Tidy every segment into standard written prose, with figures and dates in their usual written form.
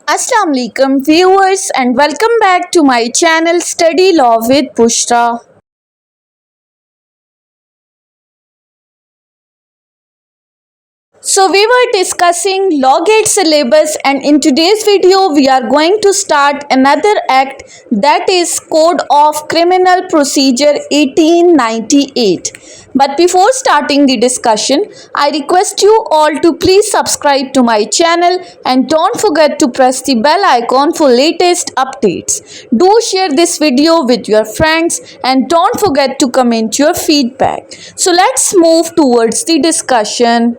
Assalamu alaikum viewers and welcome back to my channel Study Law with Bushra. So we were discussing Law Gate syllabus, and in today's video we are going to start another act, that is Code of Criminal Procedure 1898. But before starting the discussion, I request you all to please subscribe to my channel and don't forget to press the bell icon for latest updates. Do share this video with your friends and don't forget to comment your feedback. So let's move towards the discussion.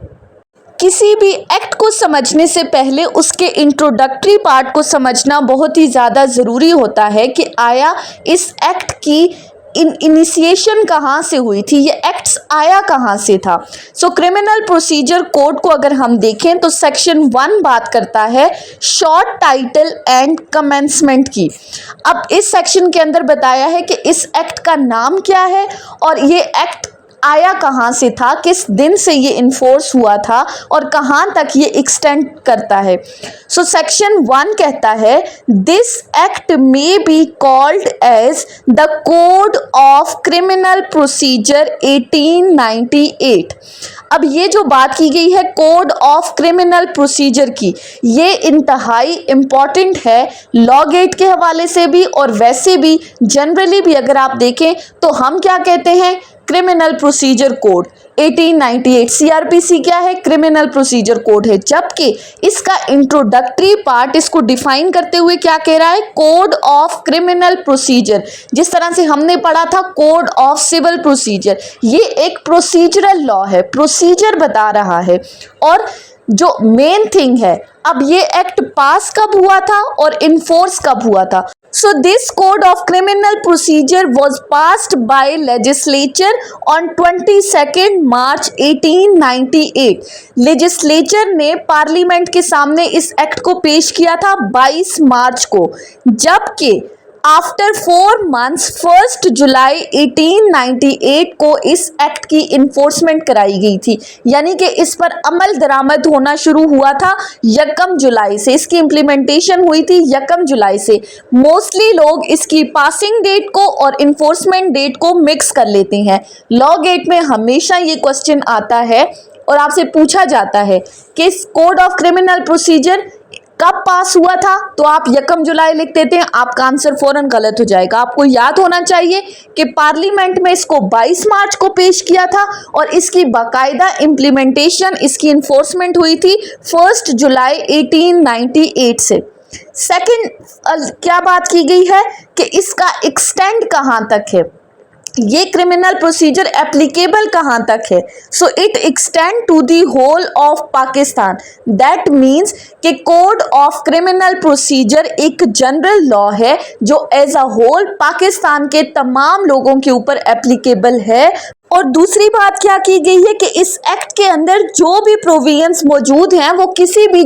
किसी भी act को समझने से पहले उसके introductory part को समझना बहुत ही ज़्यादा ज़रूरी होता है कि आया इस एक्ट की इनिशिएशन कहाँ से हुई थी, ये एक्ट्स आया कहाँ से था। सो क्रिमिनल प्रोसीजर कोड को अगर हम देखें तो सेक्शन 1 बात करता है शॉर्ट टाइटल एंड कमेंसमेंट की। अब इस सेक्शन के अंदर बताया है कि इस एक्ट का नाम क्या है और ये एक्ट आया कहाँ से था, किस दिन से ये इन्फोर्स हुआ था और कहाँ तक ये एक्सटेंड करता है। सो सेक्शन 1 कहता है this act may be called as the code of criminal procedure 1898। अब ये जो बात की गई है कोड ऑफ क्रिमिनल प्रोसीजर की, ये इंतहाई इम्पॉर्टेंट है लॉ गेट के हवाले से भी और वैसे भी जनरली भी अगर आप देखें तो हम क्या कहते हैं, क्रिमिनल प्रोसीजर कोड 1898। सीआरपीसी क्या है, क्रिमिनल प्रोसीजर कोड है, जबकि इसका इंट्रोडक्टरी पार्ट इसको डिफाइन करते हुए क्या कह रहा है, कोड ऑफ क्रिमिनल प्रोसीजर। जिस तरह से हमने पढ़ा था कोड ऑफ सिविल प्रोसीजर, ये एक प्रोसीजरल लॉ है, प्रोसीजर बता रहा है। और जो मेन थिंग है, अब ये एक्ट पास कब हुआ था और इन्फोर्स कब हुआ था। So this code of criminal procedure was passed by legislature on 22nd March 1898। Legislature ने पार्लियामेंट के सामने इस एक्ट को पेश किया था 22 मार्च को, जबकि आफ्टर 4 मंथ्स 1 जुलाई 1898 को इस एक्ट की इन्फोर्समेंट कराई गई थी, यानी कि इस पर अमल दरामद होना शुरू हुआ था 1 जुलाई से। इसकी इम्प्लीमेंटेशन हुई थी 1 जुलाई से। मोस्टली लोग इसकी पासिंग डेट को और इन्फोर्समेंट डेट को मिक्स कर लेते हैं। लॉ गेट में हमेशा ये क्वेश्चन आता है और आपसे पूछा जाता है कि कोड ऑफ क्रिमिनल प्रोसीजर कब पास हुआ था, तो आप 1 जुलाई लिख देते हैं, आपका आंसर फौरन गलत हो जाएगा। आपको याद होना चाहिए कि पार्लियामेंट में इसको 22 मार्च को पेश किया था और इसकी बाकायदा इम्प्लीमेंटेशन, इसकी इन्फोर्समेंट हुई थी 1 जुलाई 1898 से। सेकंड क्या बात की गई है कि इसका एक्सटेंड कहाँ तक है, ये क्रिमिनल प्रोसीजर एप्लीकेबल कहाँ तक है। So it extend to the whole of Pakistan. That means कि कोड ऑफ क्रिमिनल प्रोसीजर एक जनरल लॉ है जो एज अ होल पाकिस्तान के तमाम लोगों के ऊपर एप्लीकेबल है। और दूसरी बात क्या की गई है कि इस एक्ट के अंदर जो भी प्रोविजंस मौजूद हैं वो किसी भी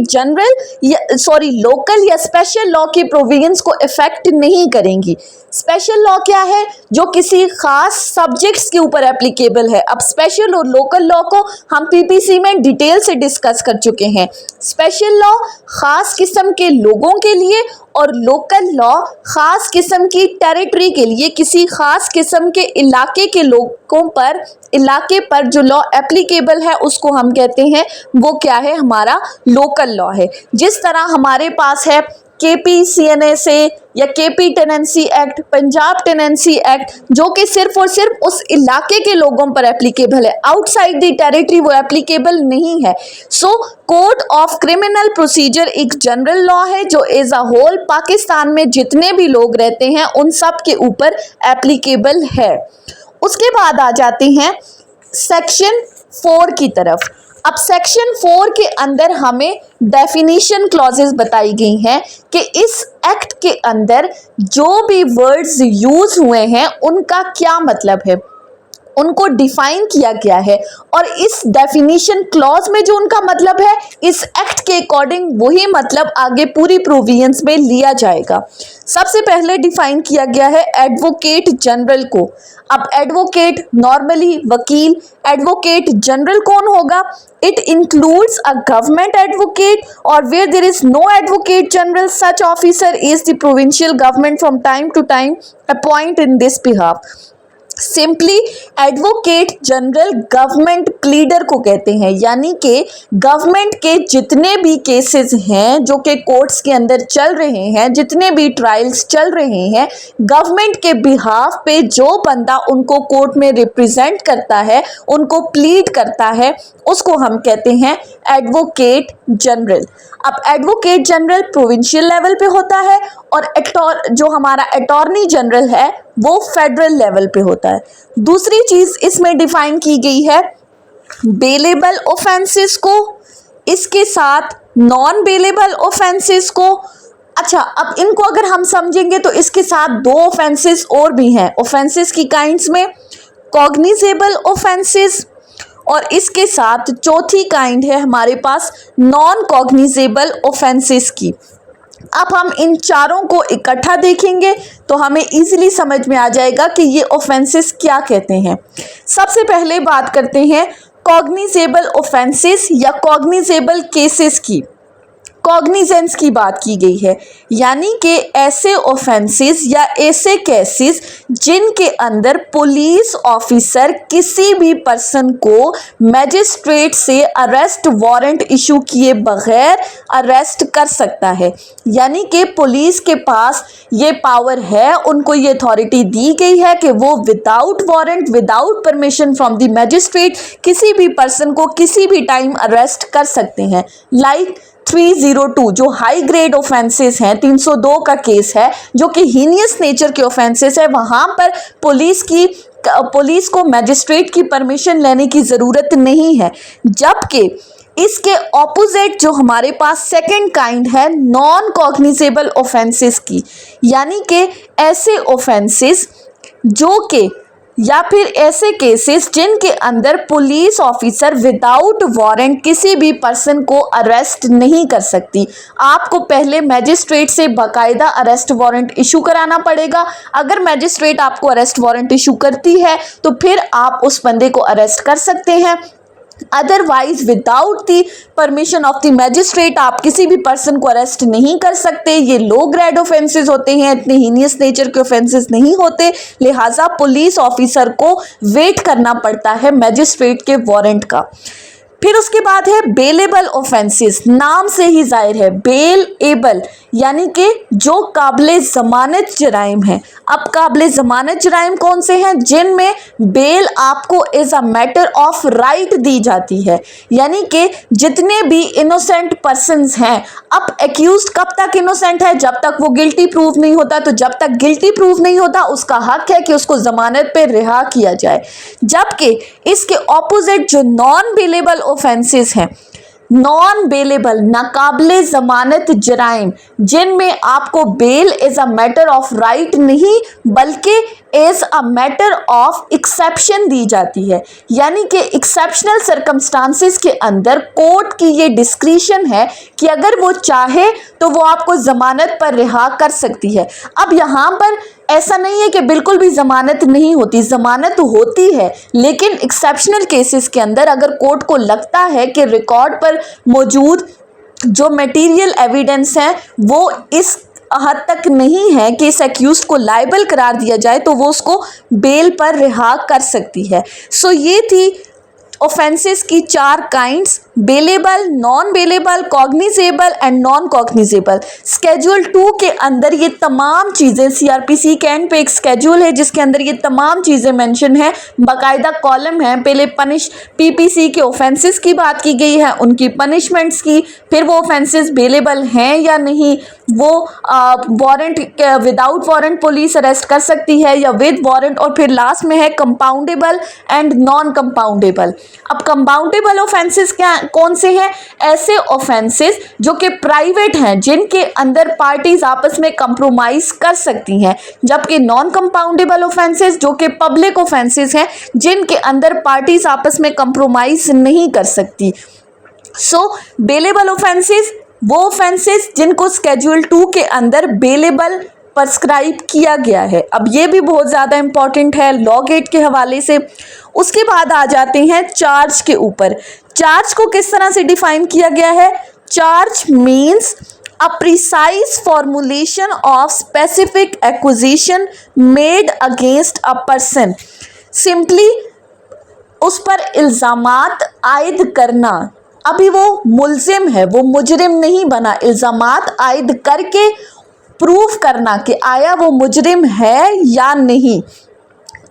लोकल या स्पेशल लॉ के प्रोविजंस को इफेक्ट नहीं करेंगी। स्पेशल लॉ क्या है, जो किसी खास सब्जेक्ट्स के ऊपर एप्लीकेबल है। अब स्पेशल और लोकल लॉ को हम पीपीसी में डिटेल से डिस्कस कर चुके हैं। स्पेशल लॉ खास किस्म के लोगों के लिए और लोकल लॉ खास किस्म की टेरिटरी के लिए, किसी खास किस्म के इलाके के लोगों पर, इलाके पर जो लॉ एप्लीकेबल है उसको हम कहते हैं वो क्या है, हमारा लोकल लॉ है। जिस तरह हमारे पास है KPCNA या KP tenancy act, Punjab tenancy act, जो कि सिर्फ और सिर्फ उस इलाके के लोगों पर एप्लीकेबल है, आउटसाइड द टेरिटरी वो एप्लीकेबल नहीं है। So code of criminal procedure एक जनरल लॉ है जो एज अ होल पाकिस्तान में जितने भी लोग रहते हैं उन सब के ऊपर एप्लीकेबल है। उसके बाद आ जाते हैं सेक्शन 4 की तरफ। अब सेक्शन 4 के अंदर हमें डेफिनेशन क्लॉजेस बताई गई हैं कि इस एक्ट के अंदर जो भी वर्ड्स यूज हुए हैं उनका क्या मतलब है। उनको डिफाइन किया गया है और इस डेफिनेशन क्लॉज में जो उनका मतलब है, इस एक्ट के अकॉर्डिंग वही मतलब आगे पूरी प्रोविजंस में लिया जाएगा। सबसे पहले डिफाइन किया गया है एडवोकेट जनरल को। अब एडवोकेट नॉर्मली वकील, एडवोकेट जनरल कौन होगा? It includes a government advocate और where there is no advocate general such officer is the provincial government from time to time appoint in this behalf. Simply advocate general government pleader को कहते हैं, यानी कि government के जितने भी cases हैं जो कि कोर्ट्स के अंदर चल रहे हैं, जितने भी ट्रायल्स चल रहे हैं, गवर्नमेंट के बिहाफ पे जो बंदा उनको कोर्ट में रिप्रेजेंट करता है, उनको प्लीड करता है, उसको हम कहते हैं एडवोकेट जनरल। अब एडवोकेट जनरल प्रोविंशियल लेवल पे होता है और जो हमारा अटॉर्नी जनरल है वो फेडरल लेवल पे होता है। दूसरी चीज इसमें डिफाइन की गई है बेलेबल ऑफेंसेस को, इसके साथ नॉन बेलेबल ऑफेंसेस को। अच्छा, अब इनको अगर हम समझेंगे तो इसके साथ दो ऑफेंसेस और भी हैं। ऑफेंसेस की काइंड्स में कॉग्निजेबल ऑफेंसेस और इसके साथ चौथी काइंड है हमारे पास नॉन कॉग्निजेबल ऑफेंसेस की। अब हम इन चारों को इकट्ठा देखेंगे तो हमें इजीली समझ में आ जाएगा कि ये ऑफेंसेस क्या कहते हैं। सबसे पहले बात करते हैं कॉग्निजेबल ऑफेंसेस या कॉग्निजेबल केसेस की। कॉग्निजेंस की बात की गई है, यानी कि ऐसे ऑफेंसेस या ऐसे केसेस जिनके अंदर पुलिस ऑफिसर किसी भी पर्सन को मैजिस्ट्रेट से अरेस्ट वारंट इशू किए बगैर अरेस्ट कर सकता है। यानी कि पुलिस के पास ये पावर है, उनको ये अथॉरिटी दी गई है कि वो without warrant, without permission from the magistrate किसी भी पर्सन को किसी भी टाइम अरेस्ट कर सकते हैं। लाइक 302 जो हाई ग्रेड ऑफेंसेस हैं, 302 का केस है जो कि हीनियस नेचर के ऑफेंसेस है, वहां पर पुलिस को मैजिस्ट्रेट की परमिशन लेने की ज़रूरत नहीं है। जबकि इसके ऑपोजिट जो हमारे पास सेकंड काइंड है नॉन कॉग्निजेबल ऑफेंसेस की, यानी कि ऐसे ऑफेंसेस जो कि या फिर ऐसे केसेस जिनके अंदर पुलिस ऑफिसर विदाउट वारंट किसी भी पर्सन को अरेस्ट नहीं कर सकती। आपको पहले मैजिस्ट्रेट से बाकायदा अरेस्ट वारंट इशू कराना पड़ेगा। अगर मैजिस्ट्रेट आपको अरेस्ट वारंट इशू करती है तो फिर आप उस बंदे को अरेस्ट कर सकते हैं। Otherwise without the permission of the magistrate आप किसी भी पर्सन को अरेस्ट नहीं कर सकते। ये लो ग्रेड ऑफेंसेस होते हैं, इतने हीनियस नेचर के ऑफेंसेस नहीं होते, लिहाजा पुलिस ऑफिसर को वेट करना पड़ता है मैजिस्ट्रेट के वारंट का। फिर उसके बाद है बेलेबल ऑफेंसेस। नाम से ही जाहिर है बेल एबल, यानी कि जो काबिले ज़मानत जराइम हैं। अब काबिले ज़मानत जराइम कौन से हैं? जिनमें बेल आपको as a matter of right दी जाती है, यानी कि जितने भी इनोसेंट पर्सन्स हैं। अब एक्यूज्ड कब तक इनोसेंट है? जब तक वो गिल्टी प्रूव नहीं होता। तो जब तक गिल्टी प्रूव नहीं होता उसका हक है कि उसको ज़मानत पे रिहा किया जाए। जबकि इसके ऑपोजिट जो नॉन बेलेबल ऑफेंसेस हैं, नॉन बेलेबल नाकाबिले जमानत जराइम, जिनमें आपको bail as a matter of right नहीं बल्कि as a matter of exception दी जाती है, यानी कि एक्सेप्शनल सर्कमस्टांसेस के अंदर कोर्ट की ये डिस्क्रिशन है कि अगर वो चाहे तो वो आपको जमानत पर रिहा कर सकती है। अब यहाँ पर ऐसा नहीं है कि बिल्कुल भी जमानत नहीं होती, जमानत होती है, लेकिन एक्सेप्शनल केसेस के अंदर अगर कोर्ट को लगता है कि रिकॉर्ड पर मौजूद जो मटेरियल एविडेंस है वो इस हद तक नहीं है कि इस एक्यूज्ड को लायबल करार दिया जाए, तो वो उसको बेल पर रिहा कर सकती है। सो ये थी ऑफेंसेस की चार kinds: bailable, non bailable, cognizable and non cognizable. Schedule 2 के अंदर ये तमाम चीज़ें, सीआरपीसी के एंड पे एक स्केड्यूल है जिसके अंदर ये तमाम चीज़ें मेंशन है, बाकायदा कॉलम है। पहले पीपीसी के ऑफेंसेस की बात की गई है, उनकी पनिशमेंट्स की, फिर वो ऑफेंसेस बेलेबल हैं या नहीं, वो warrant, without warrant police arrest कर सकती है या विद वारंट, और फिर लास्ट में है कंपाउंडेबल एंड नॉन कंपाउंडेबल। अब कंपाउंडेबल ऑफेंसेस क्या कौन से हैं? ऐसे ऑफेंसेस जो कि प्राइवेट हैं, जिनके अंदर पार्टीज आपस में कंप्रोमाइज कर सकती हैं, जबकि नॉन कंपाउंडेबल ऑफेंसेस जो कि पब्लिक ऑफेंसेस हैं, जिनके अंदर पार्टीज आपस में कंप्रोमाइज नहीं कर सकती। सो बेलेबल ऑफेंसेस वो ऑफेंसेस जिनको स्केड्यूल 2 के अंदर बेलेबल प्रिस्क्राइब किया गया है। अब ये भी बहुत ज़्यादा इंपॉर्टेंट है लॉ गेट के हवाले से। उसके बाद आ जाते हैं चार्ज के ऊपर। चार्ज को किस तरह से डिफाइन किया गया है? Charge means a precise formulation of specific accusation made against a person। Simply उस पर इल्ज़ामात आयद करना। अभी वो मुल्जिम है, वो मुजरिम नहीं बना, इल्ज़ामात आयद करके प्रूफ करना कि आया वो मुजरिम है या नहीं।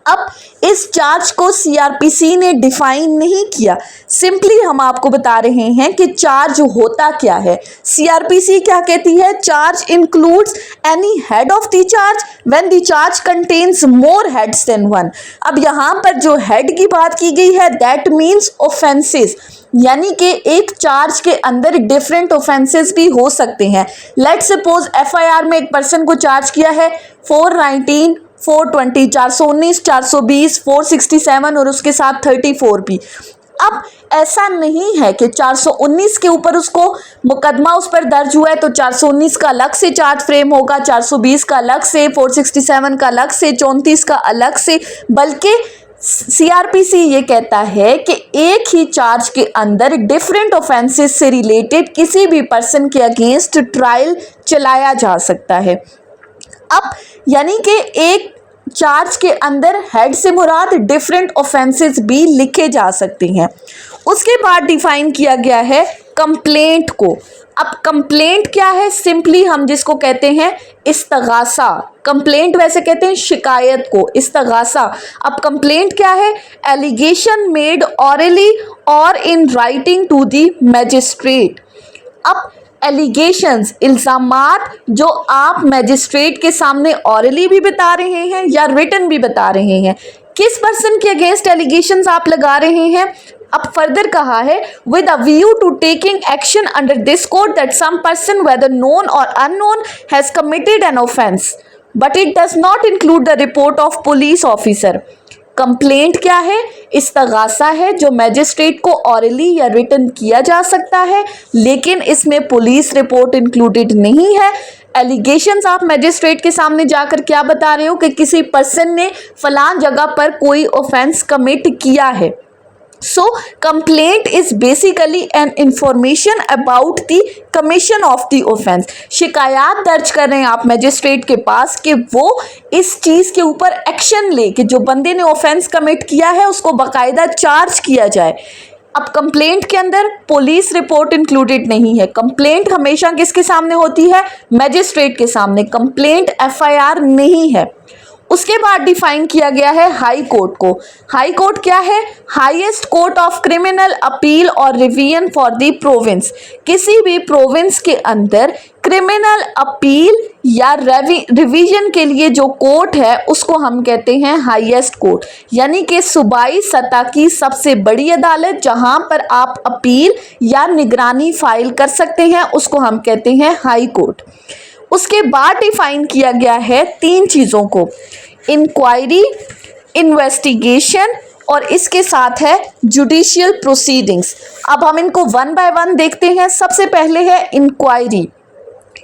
अब इस चार्ज को सीआरपीसी ने डिफाइन नहीं किया, सिंपली हम आपको बता रहे हैं कि चार्ज होता क्या है। सीआरपीसी क्या कहती है? Charge includes any head of the charge when the charge contains more heads than one. अब यहाँ पर जो हेड की बात की गई है दैट मीन्स ऑफेंसेस, यानी कि एक चार्ज के अंदर डिफरेंट ऑफेंसेस भी हो सकते हैं। लेट्स सपोज एफआईआर में एक पर्सन को चार्ज किया है 419, 420, 419, 420, 467 और उसके साथ 34 भी। अब ऐसा नहीं है कि 419 के ऊपर उसको मुकदमा उस पर दर्ज हुआ है तो 419 का अलग से चार्ज फ्रेम होगा, 420 का अलग से, 467 का अलग से, 34 का अलग से, बल्कि सीआरपीसी ये कहता है कि एक ही चार्ज के अंदर डिफरेंट ऑफेंसेस से रिलेटेड किसी भी पर्सन के अगेंस्ट ट्रायल चलाया जा सकता है। अब यानी कि एक चार्ज के अंदर हेड से मुराद डिफरेंट ऑफेंसेस भी लिखे जा सकते हैं। उसके बाद डिफाइन किया गया है कंप्लेंट को। अब कंप्लेंट क्या है? सिंपली हम जिसको कहते हैं इस्तगासा। कंप्लेंट वैसे कहते हैं शिकायत को, इस्तगासा। अब कंप्लेंट क्या है? एलिगेशन मेड ऑरली और in writing to the magistrate. अब एलिगेशंस, इल्ज़ामात जो आप मैजिस्ट्रेट के सामने ऑरली भी बता रहे हैं या रिटन भी बता रहे हैं, किस पर्सन के अगेंस्ट एलिगेशंस आप लगा रहे हैं? अब फर्दर कहा है with a view to taking action under this code that some person whether known or unknown has committed an offence but it does not include the report of police officer. Complaint क्या है? इस्तगासा है जो magistrate को hourly या written किया जा सकता है, लेकिन इसमें पुलिस रिपोर्ट इंक्लूडेड नहीं है। एलिगेशंस आप मैजिस्ट्रेट के सामने जाकर क्या बता रहे हो कि किसी पर्सन ने फलां जगह पर कोई ऑफेंस कमिट किया है। So complaint is basically an information about the commission of the offense। शिकायत दर्ज कर रहे हैं आप मैजिस्ट्रेट के पास कि वो इस चीज़ के ऊपर एक्शन ले कि जो बंदे ने ऑफेंस कमिट किया है उसको बाकायदा चार्ज किया जाए। अब कंप्लेंट के अंदर पुलिस रिपोर्ट इंक्लूडेड नहीं है। कंप्लेंट हमेशा किसके सामने होती है? मैजिस्ट्रेट के सामने। कंप्लेंट एफआईआर नहीं है। उसके बाद डिफाइन किया गया है हाई कोर्ट को। हाई कोर्ट क्या है? Highest court of criminal appeal और रिवीजन फॉर द प्रोविंस। किसी भी प्रोविंस के अंदर क्रिमिनल अपील या रिवीजन के लिए जो कोर्ट है उसको हम कहते हैं हाईएस्ट कोर्ट, यानी कि सूबाई सतह की सबसे बड़ी अदालत जहां पर आप अपील या निगरानी फाइल कर सकते हैं उसको हम कहते हैं हाई कोर्ट। उसके बाद डिफाइन किया गया है 3 चीज़ों को, इंक्वायरी, इन्वेस्टिगेशन और इसके साथ है जुडिशियल प्रोसीडिंग्स। अब हम इनको वन बाय वन देखते हैं। सबसे पहले है inquiry.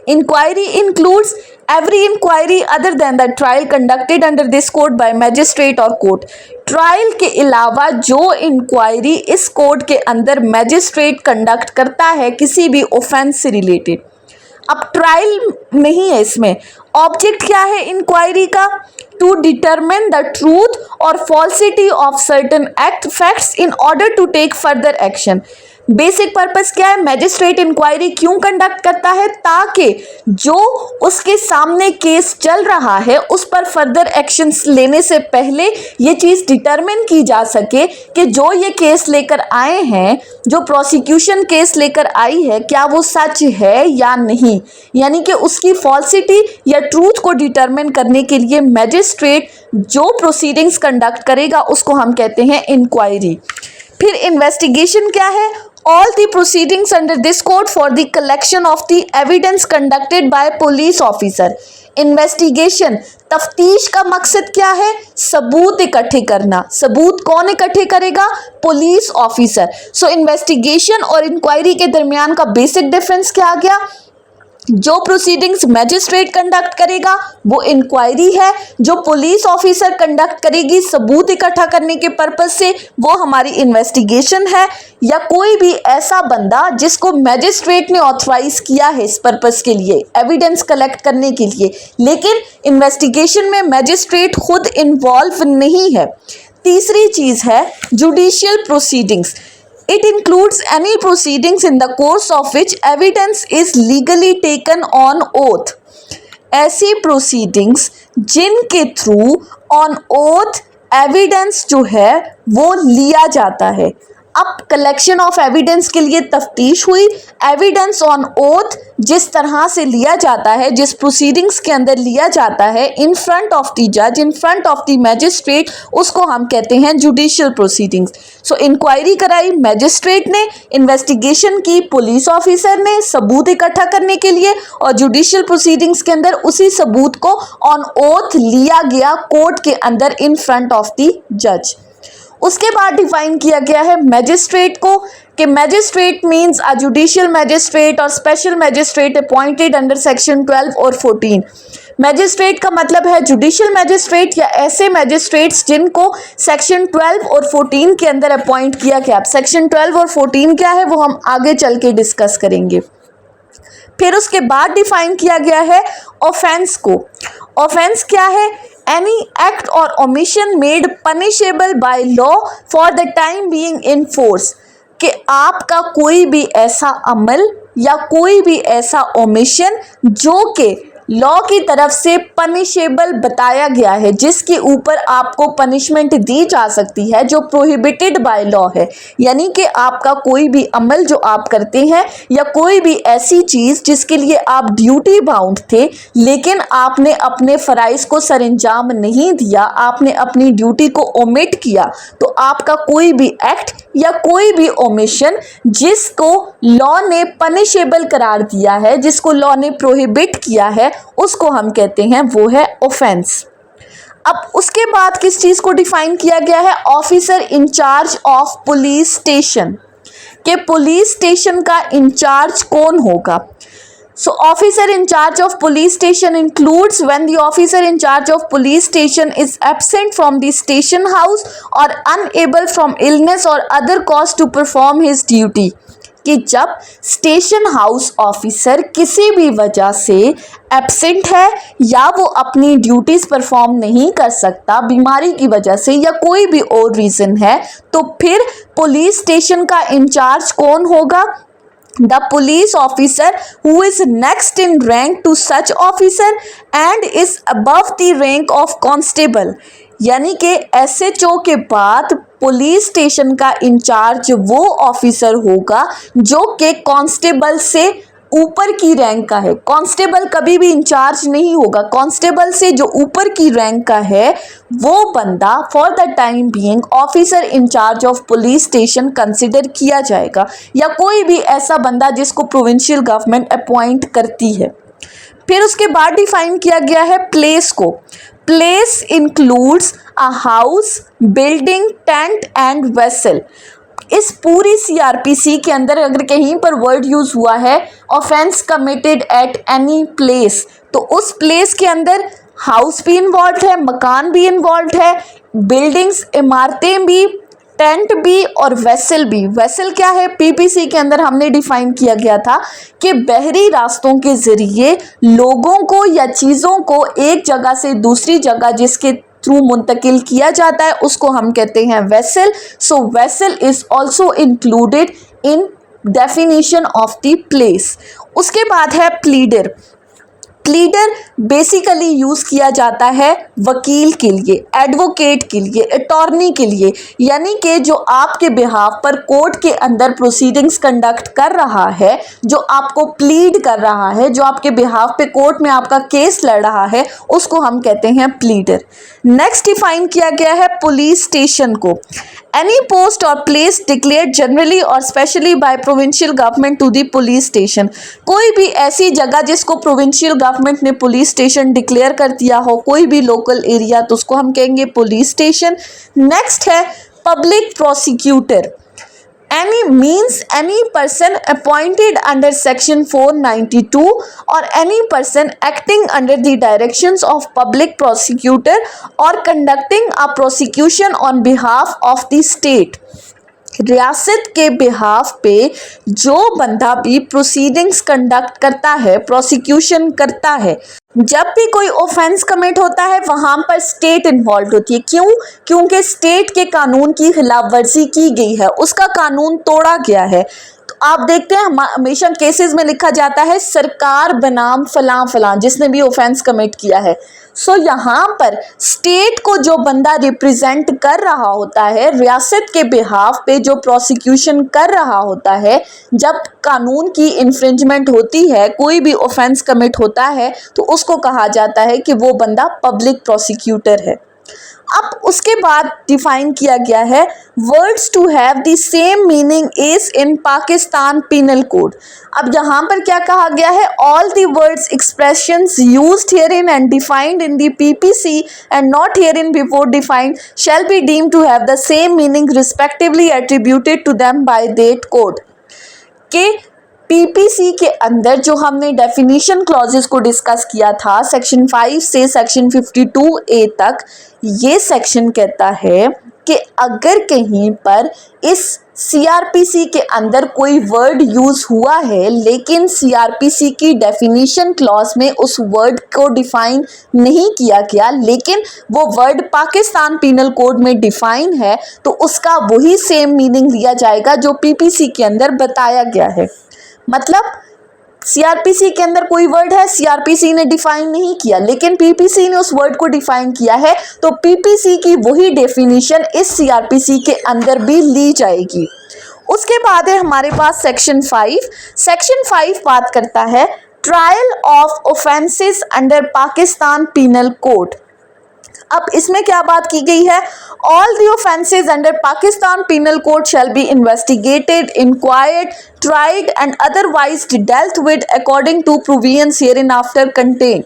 Inquiry includes every inquiry other than the trial conducted under this code by magistrate और कोर्ट। ट्रायल के अलावा जो इंक्वायरी इस कोड के अंदर मैजिस्ट्रेट कंडक्ट करता है किसी भी ऑफेंस से रिलेटेड। अब ट्रायल नहीं है इसमें। ऑब्जेक्ट क्या है इंक्वायरी का? टू डिटरमिन द ट्रूथ और falsity of certain act facts in order to take further action. Basic purpose क्या है, मैजिस्ट्रेट इंक्वायरी क्यों कंडक्ट करता है, ताकि जो उसके सामने केस चल रहा है उस पर फर्दर एक्शंस लेने से पहले ये चीज़ डिटरमिन की जा सके कि जो ये केस लेकर आए हैं, जो प्रोसिक्यूशन केस लेकर आई है, क्या वो सच है या नहीं। यानी कि उसकी फॉल्सिटी या ट्रूथ को डिटरमिन करने के लिए मैजिस्ट्रेट जो प्रोसीडिंग्स कंडक्ट करेगा उसको हम कहते हैं इंक्वायरी। फिर इन्वेस्टिगेशन क्या है, all the proceedings under this code for the collection of the evidence conducted by police officer। Investigation, तफ्तीश का मकसद क्या है, सबूत इकट्ठे करना। सबूत कौन इकट्ठे करेगा, पुलिस ऑफिसर। सो इन्वेस्टिगेशन और इंक्वायरी के दरमियान का बेसिक डिफरेंस क्या आ गया, जो प्रोसीडिंग्स मैजिस्ट्रेट कंडक्ट करेगा वो इंक्वायरी है, जो पुलिस ऑफिसर कंडक्ट करेगी सबूत इकट्ठा करने के पर्पस से वो हमारी इन्वेस्टिगेशन है, या कोई भी ऐसा बंदा जिसको मैजिस्ट्रेट ने ऑथराइज किया है इस पर्पस के लिए, एविडेंस कलेक्ट करने के लिए। लेकिन इन्वेस्टिगेशन में मैजिस्ट्रेट खुद इन्वॉल्व नहीं है। तीसरी चीज़ है judicial proceedings. It includes any proceedings in the course of which evidence is legally taken on oath। ऐसी proceedings जिनके थ्रू on oath evidence जो है वो लिया जाता है। अब कलेक्शन ऑफ एविडेंस के लिए तफ्तीश हुई, एविडेंस ऑन ओथ जिस तरह से लिया जाता है, जिस प्रोसीडिंग्स के अंदर लिया जाता है इन फ्रंट ऑफ द जज, in front of the magistrate, उसको हम कहते हैं जुडिशियल प्रोसीडिंग्स। सो इंक्वायरी कराई मैजिस्ट्रेट ने, इन्वेस्टिगेशन की पुलिस ऑफिसर ने सबूत इकट्ठा करने के लिए, और जुडिशियल प्रोसीडिंग्स के अंदर उसी सबूत को ऑन ओथ लिया गया कोर्ट के अंदर इन फ्रंट ऑफ द जज। उसके बाद डिफाइन किया गया है मैजिस्ट्रेट को कि magistrate means a judicial magistrate और special magistrate appointed under section 12 और 14। मैजिस्ट्रेट का मतलब है जुडिशियल मैजिस्ट्रेट या ऐसे मैजिस्ट्रेट्स जिनको सेक्शन 12 और 14 के अंदर अपॉइंट किया गया। सेक्शन 12 और 14 क्या है वो हम आगे चल के डिस्कस करेंगे। फिर उसके बाद डिफाइन किया गया है ऑफेंस को। ऑफेंस क्या है, any act or omission made punishable by law for the time being in force। कि आपका कोई भी ऐसा अमल या कोई भी ऐसा ओमिशन जो कि लॉ की तरफ से पनिशेबल बताया गया है, जिसके ऊपर आपको पनिशमेंट दी जा सकती है, जो प्रोहिबिटेड बाय लॉ है। यानी कि आपका कोई भी अमल जो आप करते हैं या कोई भी ऐसी चीज़ जिसके लिए आप ड्यूटी बाउंड थे लेकिन आपने अपने फ़राइज़ को सरअंजाम नहीं दिया, आपने अपनी ड्यूटी को ओमिट किया, तो आपका कोई भी एक्ट या कोई भी ओमिशन जिसको लॉ ने पनिशेबल करार दिया है, जिसको लॉ ने प्रोहिबिट किया है, उसको हम कहते हैं वो है ऑफेंस। अब उसके बाद किस चीज़ को डिफाइन किया गया है, officer in charge of police station. के पुलिस स्टेशन का इंचार्ज कौन होगा। So officer in charge of police station includes when the officer in charge of police station is absent from the station house or unable from illness or other cause to perform his duty। कि जब station house officer किसी भी वजह से absent है या वो अपनी ड्यूटीज़ परफॉर्म नहीं कर सकता बीमारी की वजह से या कोई भी और रीज़न है, तो फिर पुलिस स्टेशन का इंचार्ज कौन होगा, the police officer who is next in rank to such officer and is above the rank of constable। यानी कि SHO के बाद पुलिस स्टेशन का इंचार्ज वो ऑफिसर होगा जो कि कांस्टेबल से ऊपर की रैंक का है। कांस्टेबल कभी भी इंचार्ज नहीं होगा, कांस्टेबल से जो ऊपर की रैंक का है वो बंदा for the time being officer in charge of police station consider किया जाएगा, या कोई भी ऐसा बंदा जिसको प्रोविंशियल गवर्नमेंट अपॉइंट करती है। फिर उसके बाद डिफाइन किया गया है प्लेस को। Place includes a house, building, tent and vessel. इस पूरी CRPC के अंदर अगर कहीं पर वर्ड यूज़ हुआ है offence committed at any place, तो उस प्लेस के अंदर हाउस भी इन्वॉल्व है, मकान भी इन्वॉल्व है, बिल्डिंग्स, इमारतें भी, टेंट भी और वेसल भी। वेसल क्या है, PPC के अंदर हमने डिफाइन किया गया था कि बहरी रास्तों के ज़रिए लोगों को या चीज़ों को एक जगह से दूसरी जगह जिसके थ्रू मुंतकिल किया जाता है उसको हम कहते हैं vessel. So vessel is also included in definition of the place. उसके बाद है प्लीडर। प्लीडर बेसिकली यूज़ किया जाता है वकील के लिए, एडवोकेट के लिए, अटॉर्नी के लिए, यानी कि जो आपके बिहाफ पर कोर्ट के अंदर प्रोसीडिंग्स कंडक्ट कर रहा है, जो आपको प्लीड कर रहा है, जो आपके बिहाफ पे कोर्ट में आपका केस लड़ रहा है, उसको हम कहते हैं प्लीडर। नेक्स्ट डिफाइन किया गया है पुलिस स्टेशन को। Any post or place declared generally or specially by provincial government to the police station. कोई भी ऐसी जगह जिसको प्रोविंशियल गवर्नमेंट ने पुलिस स्टेशन डिक्लेयर कर दिया हो, कोई भी लोकल एरिया, तो उसको हम कहेंगे पुलिस स्टेशन। नेक्स्ट है public prosecutor. any person appointed under section 492 or any person acting under the directions of public prosecutor or conducting a prosecution on behalf of the state। रियासत के behalf पे जो बंदा भी प्रोसीडिंग्स कंडक्ट करता है, prosecution करता है, जब भी कोई ऑफेंस कमिट होता है वहां पर स्टेट इन्वॉल्व होती है। क्यों? क्योंकि स्टेट के कानून की खिलाफ वर्जी की गई है, उसका कानून तोड़ा गया है। तो आप देखते हैं हमेशा केसेस में लिखा जाता है सरकार बनाम फलां फलां, जिसने भी ऑफेंस कमिट किया है। सो यहाँ पर स्टेट को जो बंदा रिप्रेजेंट कर रहा होता है, रियासत के बिहाफ पे जो प्रोसिक्यूशन कर रहा होता है, जब कानून की इन्फ्रिंजमेंट होती है, कोई भी ऑफेंस कमिट होता है, तो उसको कहा जाता है कि वो बंदा पब्लिक प्रोसिक्यूटर है। अब उसके बाद डिफाइन किया गया है words to have the same meaning as in Pakistan penal code. अब यहाँ पर क्या कहा गया है? All the words expressions used herein and defined in the PPC and not hereinbefore defined shall be deemed to have the same meaning respectively attributed to them by that code. के PPC के अंदर जो हमने definition clauses को discuss किया था section 5 से section 52A तक, ये सेक्शन कहता है कि अगर कहीं पर इस सीआरपीसी के अंदर कोई वर्ड यूज हुआ है लेकिन सीआरपीसी की डेफिनेशन क्लॉज में उस वर्ड को डिफाइन नहीं किया गया, लेकिन वो वर्ड पाकिस्तान पिनल कोड में डिफाइन है, तो उसका वही सेम मीनिंग लिया जाएगा जो पीपीसी के अंदर बताया गया है। मतलब सीआरपीसी के अंदर कोई वर्ड है, सीआरपीसी ने डिफाइन नहीं किया, लेकिन पीपीसी ने उस वर्ड को डिफाइन किया है, तो पीपीसी की वही डेफिनेशन इस सीआरपीसी के अंदर भी ली जाएगी। उसके बाद है हमारे पास सेक्शन 5। सेक्शन 5 बात करता है trial of offences under Pakistan penal code. अब इसमें क्या बात की गई है? All the offences under Pakistan penal code shall be investigated, inquired, tried and otherwise dealt with according to provisions hereinafter contain.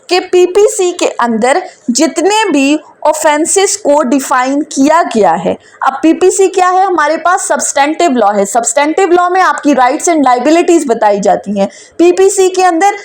के पीपीसी के अंदर जितने भी ऑफेंसेस को डिफाइन किया गया है। अब पीपीसी क्या है? हमारे पास सब्सटेंटिव लॉ है। सब्सटेंटिव लॉ में आपकी राइट्स एंड लाइबिलिटीज बताई जाती हैं। पीपीसी के अंदर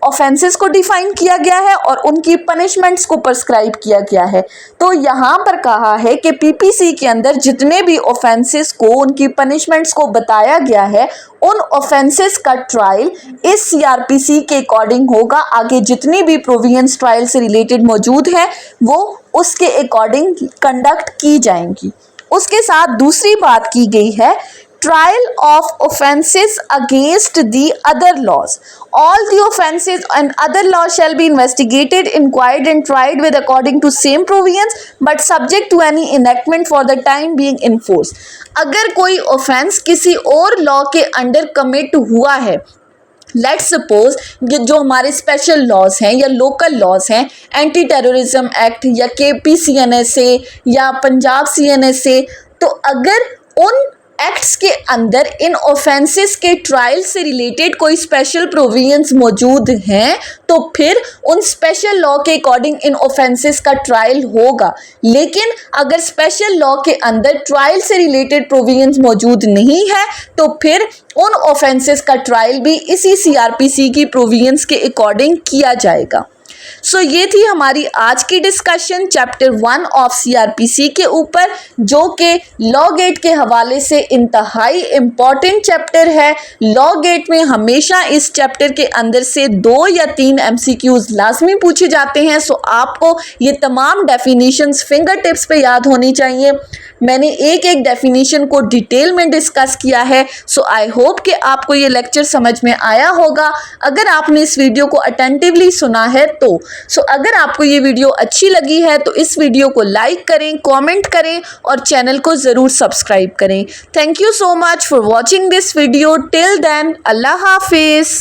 ऑफेंसेस को डिफाइन किया गया है और उनकी पनिशमेंट्स को प्रिस्क्राइब किया गया है। तो यहाँ पर कहा है कि पीपीसी के अंदर जितने भी ऑफेंसेस को, उनकी पनिशमेंट्स को बताया गया है, उन ऑफेंसेस का ट्रायल इस सीआरपीसी के अकॉर्डिंग होगा। आगे जितनी भी प्रोविजंस ट्रायल से रिलेटेड मौजूद है वो उसके अकॉर्डिंग कंडक्ट की जाएंगी। उसके साथ दूसरी बात की गई है trial of offences against the other laws. All the offences and other laws shall be investigated, inquired and tried with according to same provisions but subject to any enactment for the time being enforced. अगर कोई offense किसी और law के under commit हुआ है, let's suppose जो हमारे special laws हैं या लोकल लॉज हैं, एंटी टेररिज्म एक्ट या KPCNSA या पंजाब CNSA, तो अगर उन एक्ट्स के अंदर इन ऑफेंसेस के ट्रायल से रिलेटेड कोई स्पेशल प्रोविजंस मौजूद हैं, तो फिर उन स्पेशल लॉ के अकॉर्डिंग इन ऑफेंसेस का ट्रायल होगा। लेकिन अगर स्पेशल लॉ के अंदर ट्रायल से रिलेटेड प्रोविजंस मौजूद नहीं है, तो फिर उन ऑफेंसेस का ट्रायल भी इसी सीआरपीसी की प्रोविजंस के अकॉर्डिंग किया जाएगा। सो ये थी हमारी आज की डिस्कशन चैप्टर 1 ऑफ सीआरपीसी के ऊपर, जो कि लॉ गेट के हवाले से इंतहाई इम्पॉर्टेंट चैप्टर है। लॉ गेट में हमेशा इस चैप्टर के अंदर से 2 या 3 MCQs लाजमी पूछे जाते हैं। सो आपको ये तमाम डेफिनेशंस फिंगर टिप्स पे याद होनी चाहिए। मैंने एक एक डेफिनेशन को डिटेल में डिस्कस किया है। सो आई होप कि आपको ये लेक्चर समझ में आया होगा अगर आपने इस वीडियो को अटेंटिवली सुना है तो। सो अगर आपको ये वीडियो अच्छी लगी है तो इस वीडियो को लाइक करें, कमेंट करें और चैनल को ज़रूर सब्सक्राइब करें। Thank you so much for watching this video. Till then, अल्लाह हाफिज़।